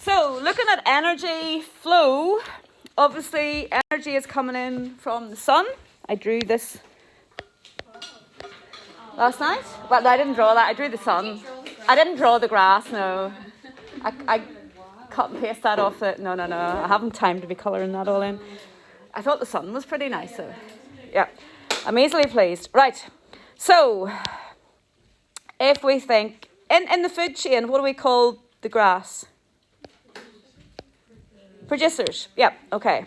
So looking at energy flow, obviously energy is coming in from the sun. I drew this last night. Well, I didn't draw that. I drew the sun. I didn't draw the grass, no. I cut and paste that off it. No. I haven't time to be colouring that all in. I thought the sun was pretty nice, so yeah. I'm easily pleased. Right. So if we think in the food chain, what do we call the grass? Producers. Yeah, okay.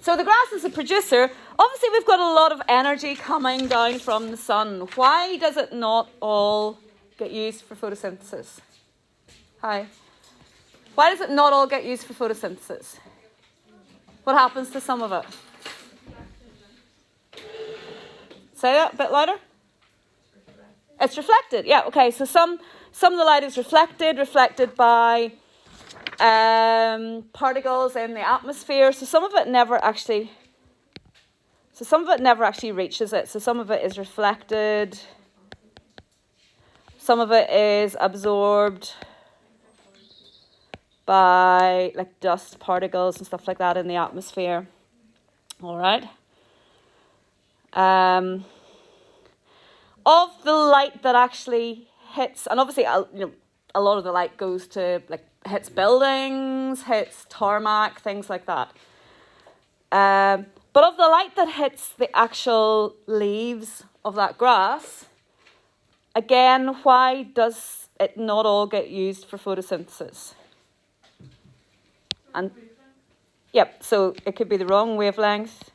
So the grass is a producer. Obviously, we've got a lot of energy coming down from the sun. Why does it not all get used for photosynthesis? Hi. Why does it not all get used for photosynthesis? What happens to some of it? Say that a bit louder. It's reflected. Yeah, okay. So some of the light is reflected by particles in the atmosphere. So some of it never actually reaches it. So some of it is reflected. Some of it is absorbed by like dust particles and stuff like that in the atmosphere. All right. Of the light that actually hits, and obviously, a lot of the light goes to hits buildings, hits tarmac, things like that. But of the light that hits the actual leaves of that grass, again, why does it not all get used for photosynthesis? And yep, so it could be the wrong wavelength.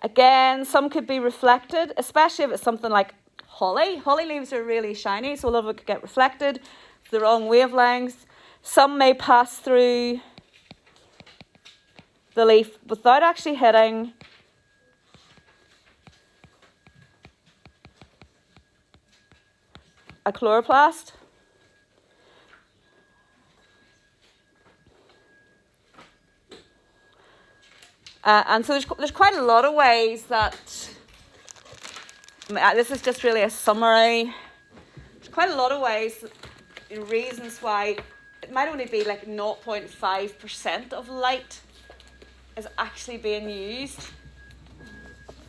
Again, some could be reflected, especially if it's something like holly. Holly leaves are really shiny, so a lot of it could get reflected. The wrong wavelength. Some may pass through the leaf without actually hitting a chloroplast. And so there's quite a lot of ways that, this is just really a summary. There's quite a lot of ways, reasons why it might only be like 0.5% of light is actually being used.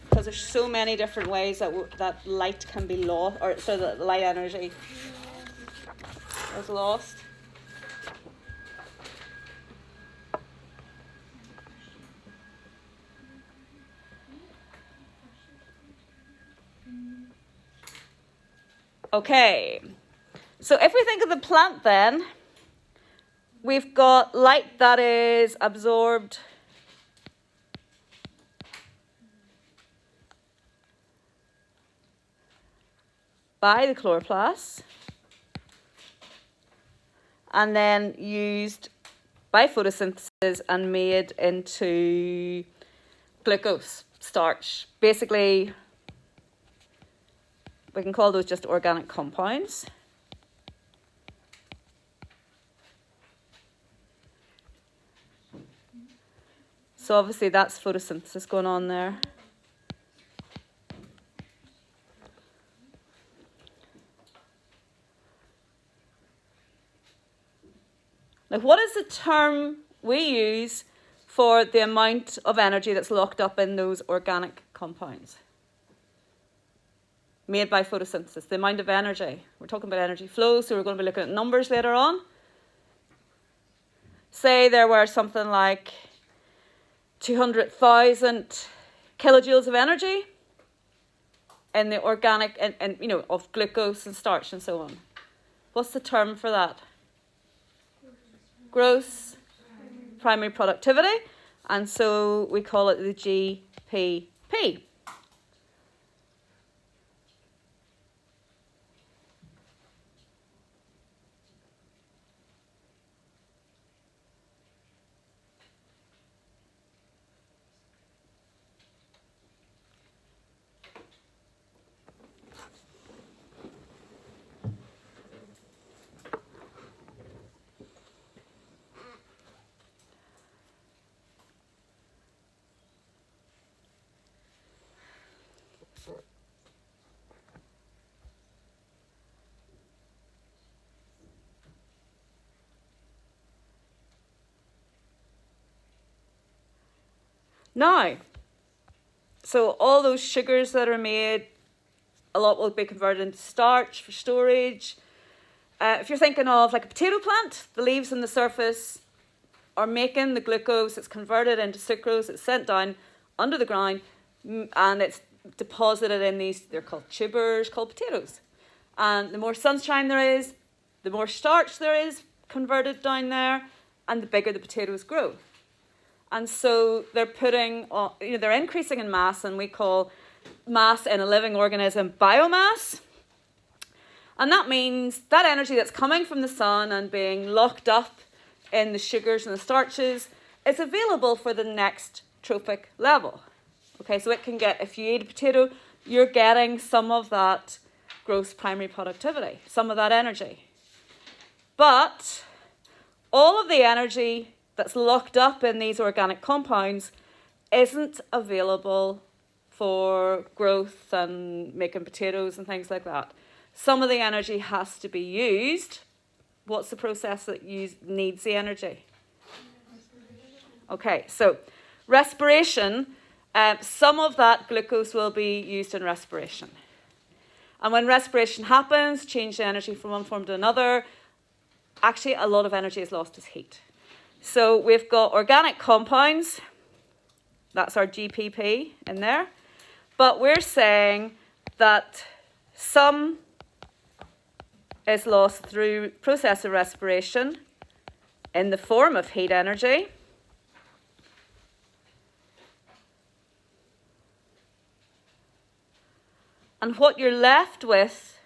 Because there's so many different ways that light can be lost, or so that light energy is lost. Okay, so if we think of the plant then, we've got light that is absorbed by the chloroplasts and then used by photosynthesis and made into glucose, starch. Basically, we can call those just organic compounds. So obviously that's photosynthesis going on there. Now, what is the term we use for the amount of energy that's locked up in those organic compounds made by photosynthesis? The amount of energy. We're talking about energy flow, so we're going to be looking at numbers later on. Say there were something like 200,000 kilojoules of energy in the organic, and of glucose and starch and so on. What's the term for that? Gross primary productivity, and so we call it the GPP. Now, so all those sugars that are made, a lot will be converted into starch for storage. If you're thinking of like a potato plant, the leaves on the surface are making the glucose, it's converted into sucrose, it's sent down under the ground, and it's deposited in these, they're called tubers, called potatoes. And the more sunshine there is, the more starch there is converted down there, and the bigger the potatoes grow. And so they're putting, they're increasing in mass, and we call mass in a living organism biomass. And that means that energy that's coming from the sun and being locked up in the sugars and the starches is available for the next trophic level. Okay, so it can get, if you eat a potato, you're getting some of that gross primary productivity, some of that energy. But all of the energy that's locked up in these organic compounds isn't available for growth and making potatoes and things like that. Some of the energy has to be used. What's the process that needs the energy? Okay, so respiration, some of that glucose will be used in respiration. And when respiration happens, change the energy from one form to another, actually a lot of energy is lost as heat. So we've got organic compounds, that's our GPP in there, but we're saying that some is lost through process of respiration in the form of heat energy. And what you're left with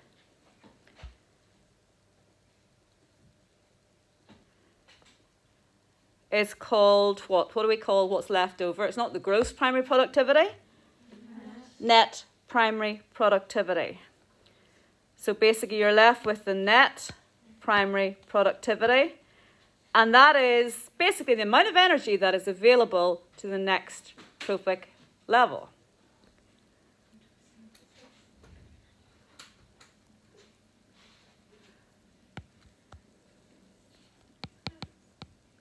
is called what? What do we call what's left over? It's not the gross primary productivity. Net primary productivity. So basically you're left with the net primary productivity, and that is basically the amount of energy that is available to the next trophic level.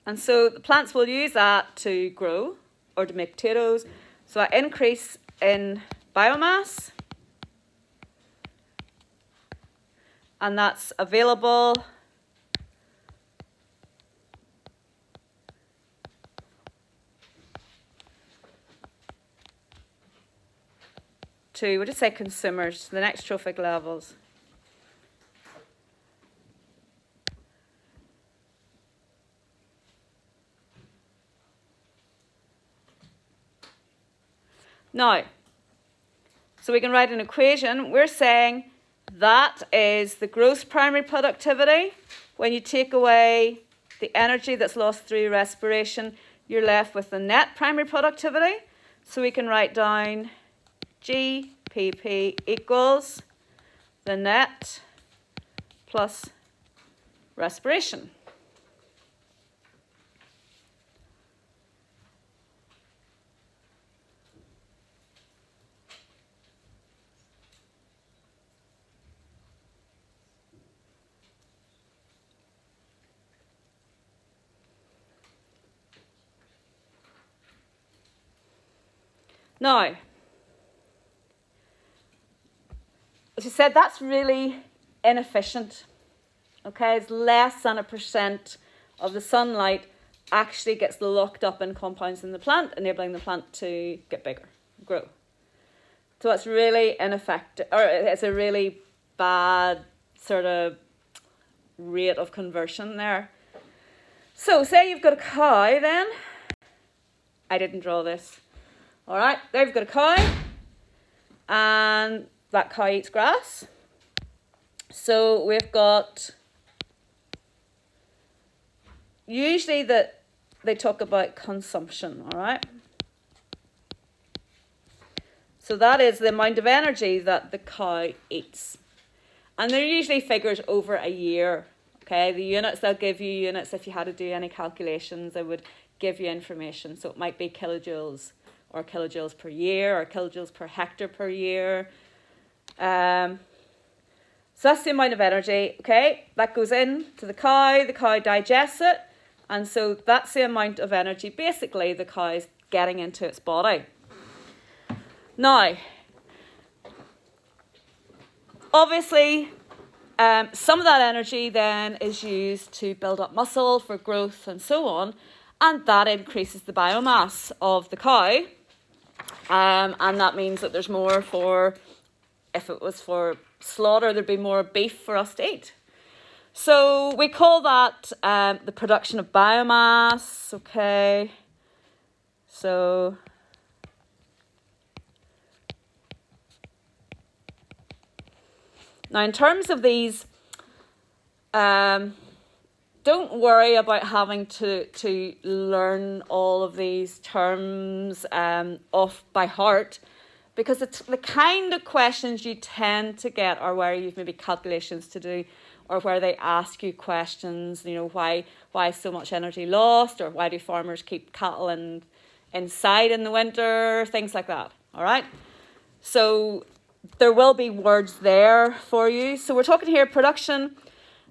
And so the plants will use that to grow or to make potatoes. So an increase in biomass, and that's available to, we'll just say consumers, to the next trophic levels. Now, so we can write an equation. We're saying that is the gross primary productivity. When you take away the energy that's lost through respiration, you're left with the net primary productivity. So we can write down GPP equals the net plus respiration. Now, as I said, that's really inefficient. Okay, it's less than 1% of the sunlight actually gets locked up in compounds in the plant, enabling the plant to get bigger, grow. So it's really ineffective, or it's a really bad sort of rate of conversion there. So say you've got a cow then. I didn't draw this. All right, there you've got a cow, and that cow eats grass. So we've got, usually that they talk about consumption, all right? So that is the amount of energy that the cow eats. And they're usually figures over a year, okay? The units, they'll give you units if you had to do any calculations, they would give you information. So it might be kilojoules or kilojoules per year, or kilojoules per hectare per year. So that's the amount of energy, okay? That goes in to the cow digests it, and so that's the amount of energy basically the cow's getting into its body. Now, obviously, some of that energy then is used to build up muscle for growth and so on, and that increases the biomass of the cow, and that means that there's more for, if it was for slaughter, there'd be more beef for us to eat. So we call that the production of biomass, okay? So now in terms of these, don't worry about having to learn all of these terms off by heart, because it's the kind of questions you tend to get are where you've maybe calculations to do, or where they ask you questions, you know, why so much energy lost, or why do farmers keep cattle inside in the winter, things like that, all right? So there will be words there for you. So we're talking here production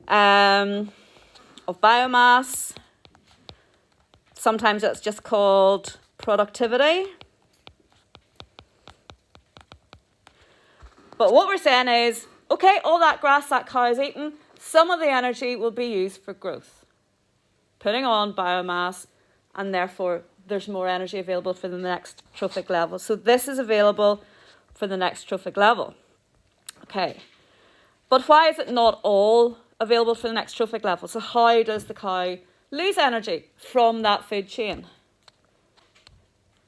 of biomass. Sometimes it's just called productivity. But what we're saying is, okay, all that grass that cow is eating, some of the energy will be used for growth, putting on biomass, and therefore there's more energy available for the next trophic level. So this is available for the next trophic level. Okay, but why is it not all available for the next trophic level? So how does the cow lose energy from that food chain?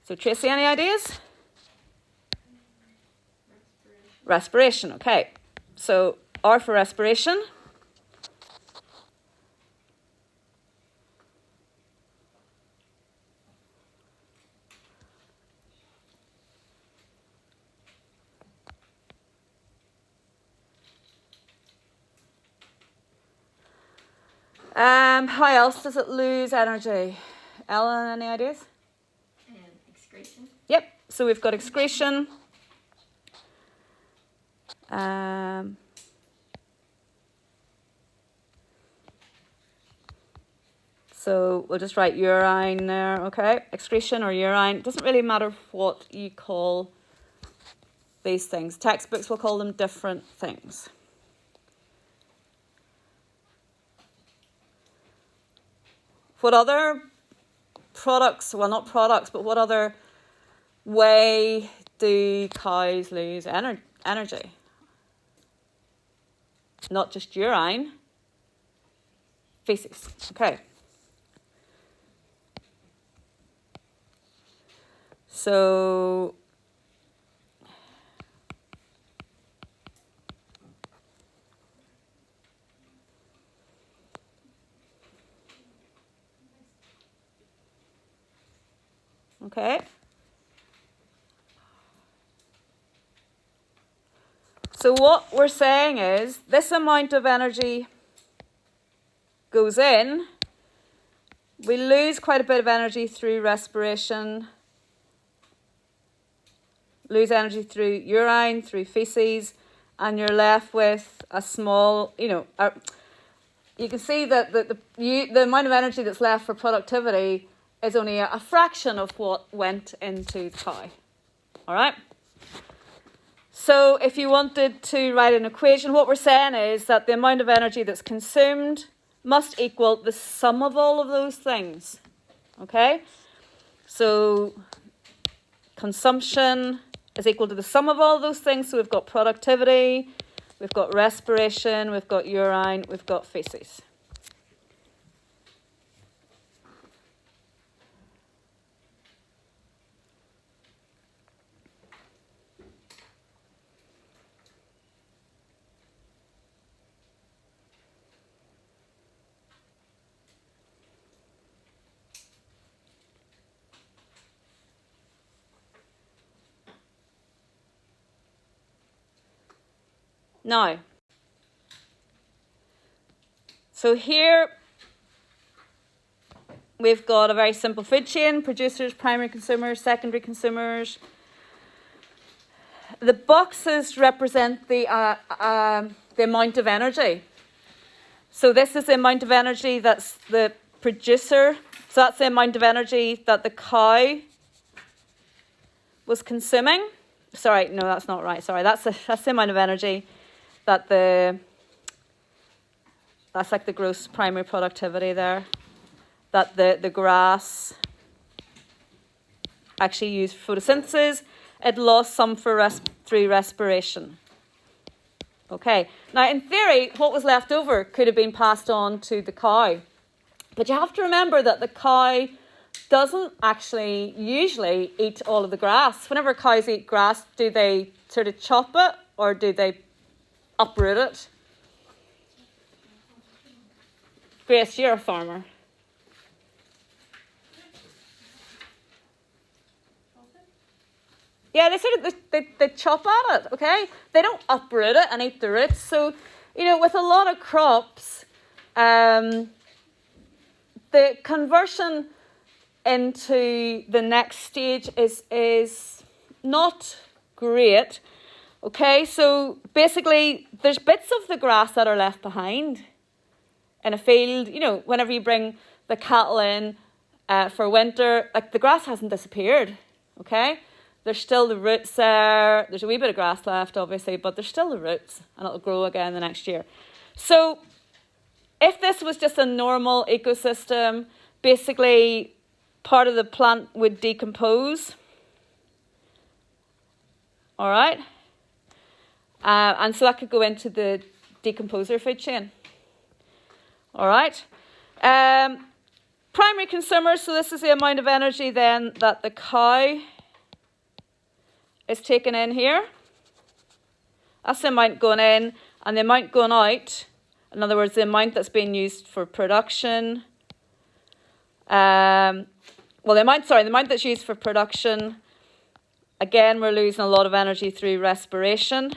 So Tracy, any ideas? Respiration, okay. So R for respiration. How else does it lose energy? Ellen, any ideas? Excretion. Yep, so we've got excretion. So we'll just write urine there, okay? Excretion or urine. It doesn't really matter what you call these things. Textbooks will call them different things. What other products, well not products, but what other way do cows lose energy? Not just urine. Feces, okay. So okay. So what we're saying is this amount of energy goes in. We lose quite a bit of energy through respiration, lose energy through urine, through feces, and you're left with a small, you can see that the amount of energy that's left for productivity is only a fraction of what went into the cow. All right? So if you wanted to write an equation, what we're saying is that the amount of energy that's consumed must equal the sum of all of those things. Okay? So consumption is equal to the sum of all those things. So we've got productivity, we've got respiration, we've got urine, we've got feces. Now, so here we've got a very simple food chain: producers, primary consumers, secondary consumers. The boxes represent the amount of energy. So this is the amount of energy that's the producer. So that's the amount of energy that the cow was consuming. Sorry, no, that's not right. Sorry, that's the amount of energy that that's like the gross primary productivity there, that the grass actually used for photosynthesis. It lost some through respiration. Okay, now in theory, what was left over could have been passed on to the cow. But you have to remember that the cow doesn't actually usually eat all of the grass. Whenever cows eat grass, do they sort of chop it or do they uproot it? Grace, you're a farmer. Yeah, they chop at it, okay? They don't uproot it and eat the roots. So, with a lot of crops, the conversion into the next stage is not great, okay? So basically, there's bits of the grass that are left behind in a field. Whenever you bring the cattle in for winter, like the grass hasn't disappeared, okay? There's still the roots there. There's a wee bit of grass left, obviously, but there's still the roots, and it'll grow again the next year. So if this was just a normal ecosystem, basically part of the plant would decompose. All right? And so that could go into the decomposer food chain. All right? Primary consumers, so this is the amount of energy then that the cow is taken in here. That's the amount going in, and the amount going out, in other words, the amount that's being used for production. The amount that's used for production, again, we're losing a lot of energy through respiration,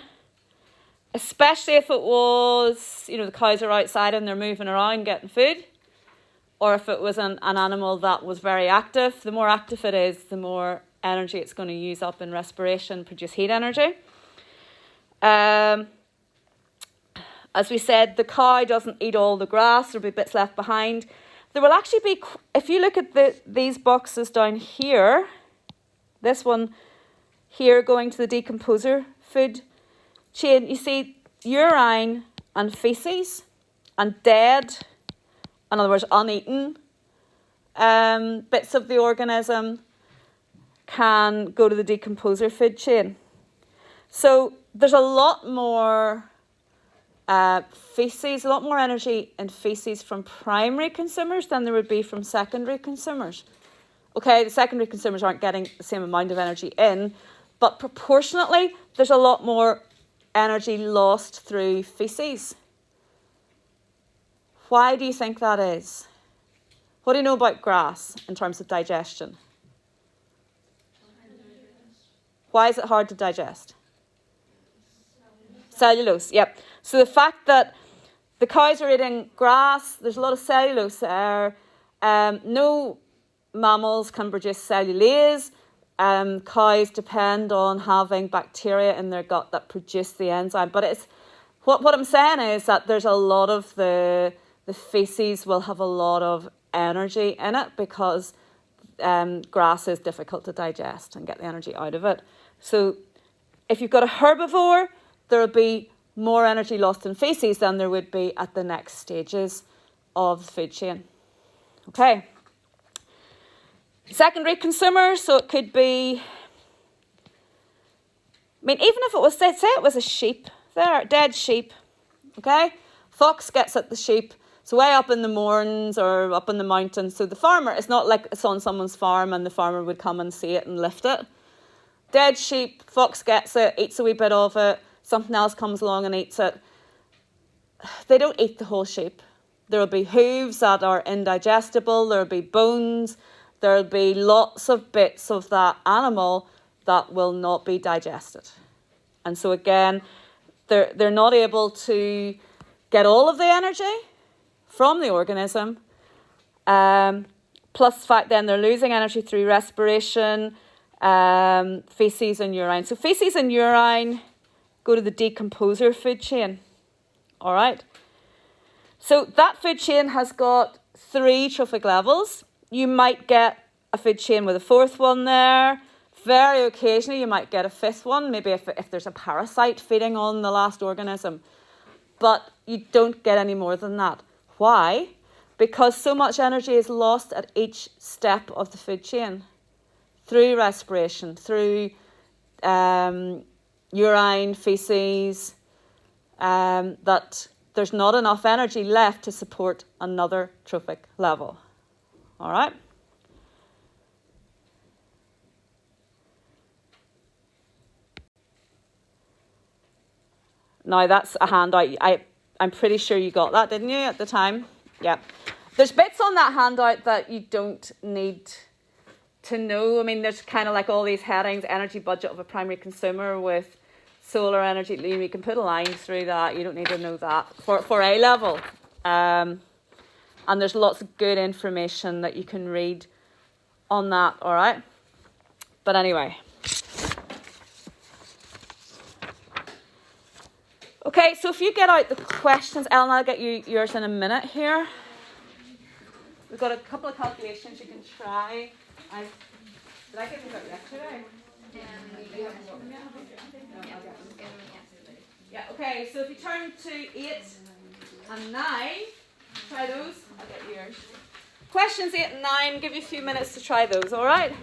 especially if it was, the cows are outside and they're moving around getting food, or if it was an animal that was very active. The more active it is, the more energy it's going to use up in respiration, produce heat energy. As we said, the cow doesn't eat all the grass. There'll be bits left behind. There will actually be, if you look at these boxes down here, this one here going to the decomposer food chain, you see urine and feces and dead, in other words, uneaten bits of the organism can go to the decomposer food chain. So there's a lot more feces, a lot more energy in feces from primary consumers than there would be from secondary consumers. Okay, the secondary consumers aren't getting the same amount of energy in, but proportionately, there's a lot more energy lost through feces. Why do you think that is? What do you know about grass in terms of digestion? Why is it hard to digest? Cellulose, yep. So the fact that the cows are eating grass, there's a lot of cellulose there. No mammals can produce cellulase. Cows depend on having bacteria in their gut that produce the enzyme. But it's what I'm saying is that there's a lot of the feces will have a lot of energy in it because grass is difficult to digest and get the energy out of it. So if you've got a herbivore, there will be more energy lost in feces than there would be at the next stages of the food chain. Okay. Secondary consumers, so it could be, even if it was, say it was a sheep, there, dead sheep, okay? Fox gets at the sheep, so way up in the moorns or up in the mountains. So the farmer, it's not like it's on someone's farm and the farmer would come and see it and lift it. Dead sheep, fox gets it, eats a wee bit of it, something else comes along and eats it. They don't eat the whole sheep. There will be hooves that are indigestible, there will be bones, there will be lots of bits of that animal that will not be digested. And so again, they're not able to get all of the energy from the organism, plus fact, then they're losing energy through respiration, feces and urine. So feces and urine go to the decomposer food chain. All right. So that food chain has got 3 trophic levels. You might get a food chain with a 4th one there. Very occasionally you might get a 5th one, maybe if there's a parasite feeding on the last organism. But you don't get any more than that. Why? Because so much energy is lost at each step of the food chain. Through respiration, through urine, feces, that there's not enough energy left to support another trophic level. All right? Now, that's a handout. I'm pretty sure you got that, didn't you, at the time? Yeah. There's bits on that handout that you don't need to know. I mean, there's kind of like all these headings, energy budget of a primary consumer with solar energy. You can put a line through that. You don't need to know that for A level. And there's lots of good information that you can read on that, all right? But anyway. Okay, so if you get out the questions, Ellen, I'll get you yours in a minute here. We've got a couple of calculations you can try. Did I get them out yesterday? Yeah, okay, so if you turn to 8 and 9, try those. I'll get yours. Questions 8 and 9, give you a few minutes to try those, all right?